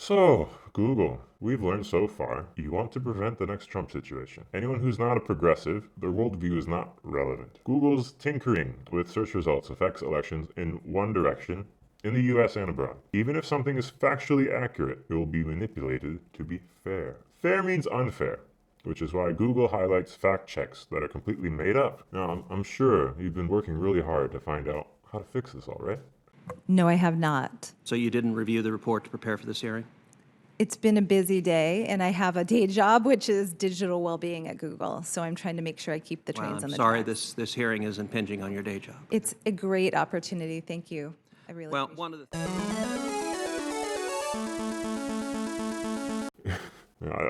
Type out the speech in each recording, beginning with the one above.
So, Google, we've learned so far you want to prevent the next Trump situation. Anyone who's not a progressive, their worldview is not relevant. Google's tinkering with search results affects elections in one direction in the US and abroad. Even if something is factually accurate, it will be manipulated to be fair. Fair means unfair, which is why Google highlights fact checks that are completely made up. Now, I'm sure you've been working really hard to find out how to fix this, all right? No, I have not. So you didn't review the report to prepare for this hearing? It's been a busy day, and I have a day job, which is digital well-being at Google. So I'm trying to make sure I keep the Well, trains I'm on the sorry tracks. this hearing is impinging on your day job. It's a great opportunity. Thank you. I really Well, appreciate one of the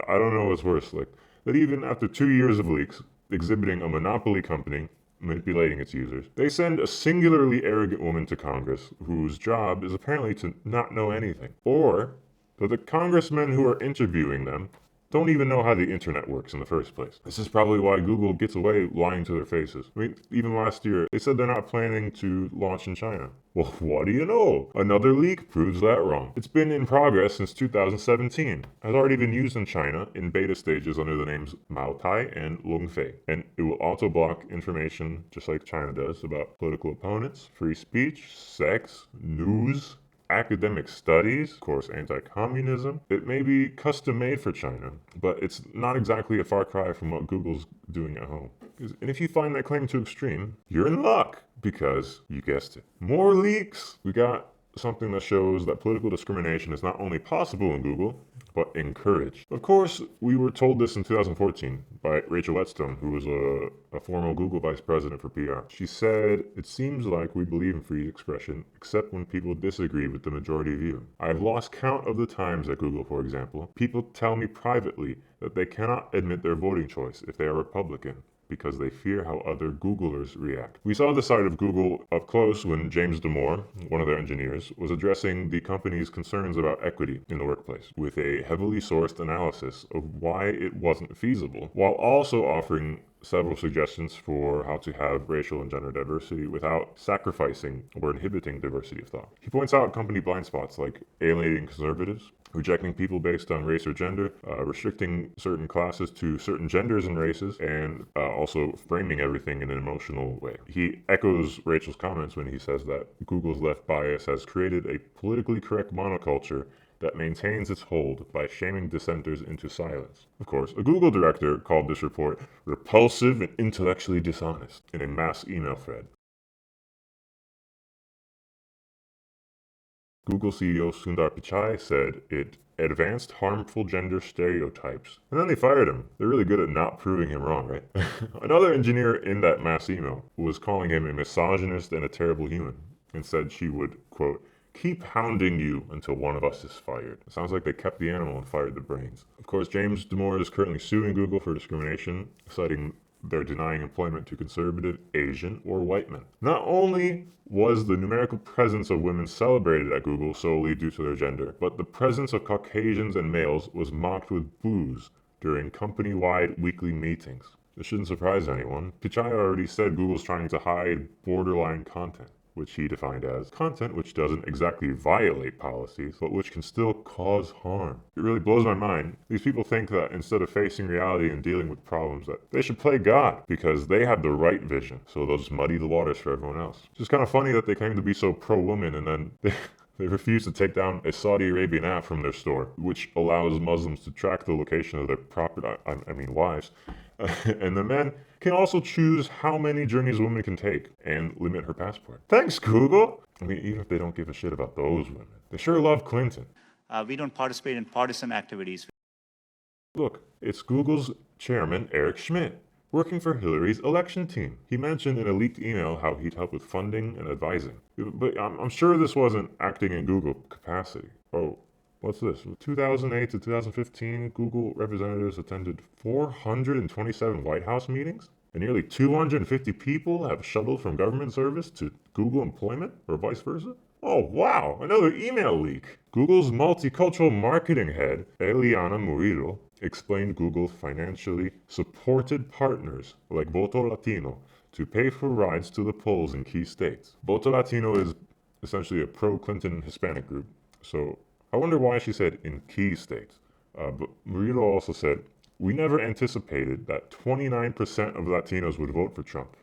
I don't know what's worse, like that even after 2 years of leaks exhibiting a monopoly company manipulating its users, they send a singularly arrogant woman to Congress whose job is apparently to not know anything. Or that the congressmen who are interviewing them don't even know how the internet works in the first place. This is probably why Google gets away lying to their faces. I mean, even last year, they said they're not planning to launch in China. Well, what do you know? Another leak proves that wrong. It's been in progress since 2017. Has already been used in China in beta stages under the names Maotai and Longfei. And it will auto block information just like China does about political opponents, free speech, sex, news, academic studies, of course, anti-communism. It may be custom made for China, but it's not exactly a far cry from what Google's doing at home. And if you find that claim too extreme, you're in luck because you guessed it. More leaks. We got something that shows that political discrimination is not only possible in Google, but encouraged. Of course, we were told this in 2014 by Rachel Whetstone, who was a former Google vice president for PR. She said, "It seems like we believe in free expression, except when people disagree with the majority view. I've lost count of the times at Google, for example, people tell me privately that they cannot admit their voting choice if they are Republican, because they fear how other Googlers react." We saw the side of Google up close when James Damore, one of their engineers, was addressing the company's concerns about equity in the workplace with a heavily sourced analysis of why it wasn't feasible, while also offering several suggestions for how to have racial and gender diversity without sacrificing or inhibiting diversity of thought. He points out company blind spots like alienating conservatives, rejecting people based on race or gender, restricting certain classes to certain genders and races, and also framing everything in an emotional way. He echoes Rachel's comments when he says that Google's left bias has created a politically correct monoculture that maintains its hold by shaming dissenters into silence. Of course, a Google director called this report repulsive and intellectually dishonest in a mass email thread. Google CEO Sundar Pichai said it advanced harmful gender stereotypes. And then they fired him. They're really good at not proving him wrong, right? Another engineer in that mass email was calling him a misogynist and a terrible human and said she would, quote, keep hounding you until one of us is fired. It sounds like they kept the animal and fired the brains. Of course, James Damore is currently suing Google for discrimination, citing they're denying employment to conservative, Asian, or white men. Not only was the numerical presence of women celebrated at Google solely due to their gender, but the presence of Caucasians and males was mocked with boos during company-wide weekly meetings. This shouldn't surprise anyone. Pichai already said Google's trying to hide borderline content, which he defined as content which doesn't exactly violate policies, but which can still cause harm. It really blows my mind. These people think that instead of facing reality and dealing with problems, that they should play God because they have the right vision, so they'll just muddy the waters for everyone else. It's just kind of funny that they claim to be so pro-woman and then they refuse to take down a Saudi Arabian app from their store, which allows Muslims to track the location of their property, I mean wives. And the men can also choose how many journeys a woman can take and limit her passport. Thanks, Google! I mean, even if they don't give a shit about those women, they sure love Clinton. We don't participate in partisan activities. Look, it's Google's chairman, Eric Schmidt, working for Hillary's election team. He mentioned in a leaked email how he'd help with funding and advising. But I'm sure this wasn't acting in Google capacity. Oh, what's this? From 2008 to 2015, Google representatives attended 427 White House meetings, and nearly 250 people have shuttled from government service to Google employment, or vice versa? Oh, wow, another email leak. Google's multicultural marketing head, Eliana Murillo, explained Google financially supported partners like Voto Latino to pay for rides to the polls in key states. Voto Latino is essentially a pro-Clinton Hispanic group. So I wonder why she said in key states. But Murillo also said, we never anticipated that 29% of Latinos would vote for Trump.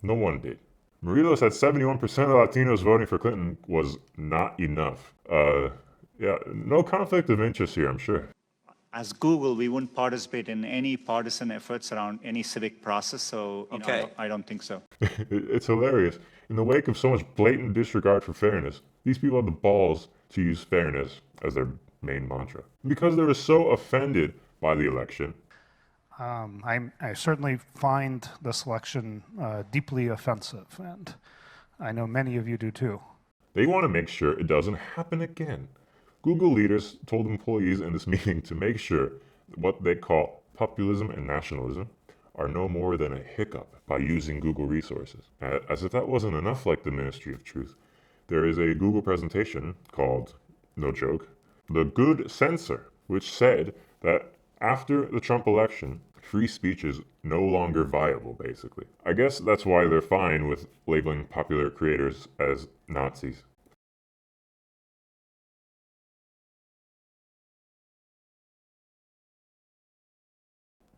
No one did. Murillo said 71% of Latinos voting for Clinton was not enough. Yeah, no conflict of interest here, I'm sure. As Google, we wouldn't participate in any partisan efforts around any civic process, so you Okay. know, I don't think so. It's hilarious. In the wake of so much blatant disregard for fairness, these people had the balls to use fairness as their main mantra. Because they were so offended by the election, I certainly find this election deeply offensive, and I know many of you do too. they want to make sure it doesn't happen again. Google leaders told employees in this meeting to make sure that what they call populism and nationalism are no more than a hiccup by using Google resources. As if that wasn't enough, like the Ministry of Truth, there is a Google presentation called, no joke, The Good Censor, which said that after the Trump election, free speech is no longer viable, basically. I guess that's why they're fine with labeling popular creators as Nazis.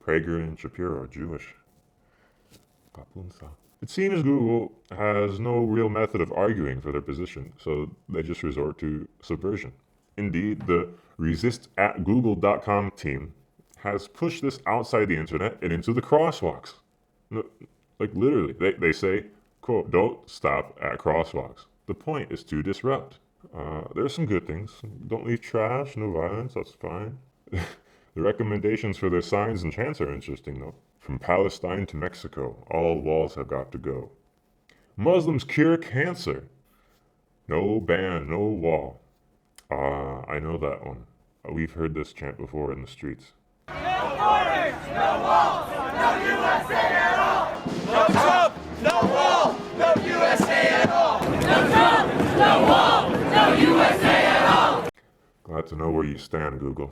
Prager and Shapiro are Jewish. It seems Google has no real method of arguing for their position, so they just resort to subversion. Indeed, the resist@google.com team has pushed this outside the internet and into the crosswalks. No, like literally, they say, quote, don't stop at crosswalks. The point is to disrupt. There's some good things. Don't leave trash, no violence, that's fine. The recommendations for their signs and chants are interesting, though. From Palestine to Mexico, all walls have got to go. Muslims cure cancer. No ban, no wall. I know that one. We've heard this chant before in the streets. Glad to know where you stand, Google.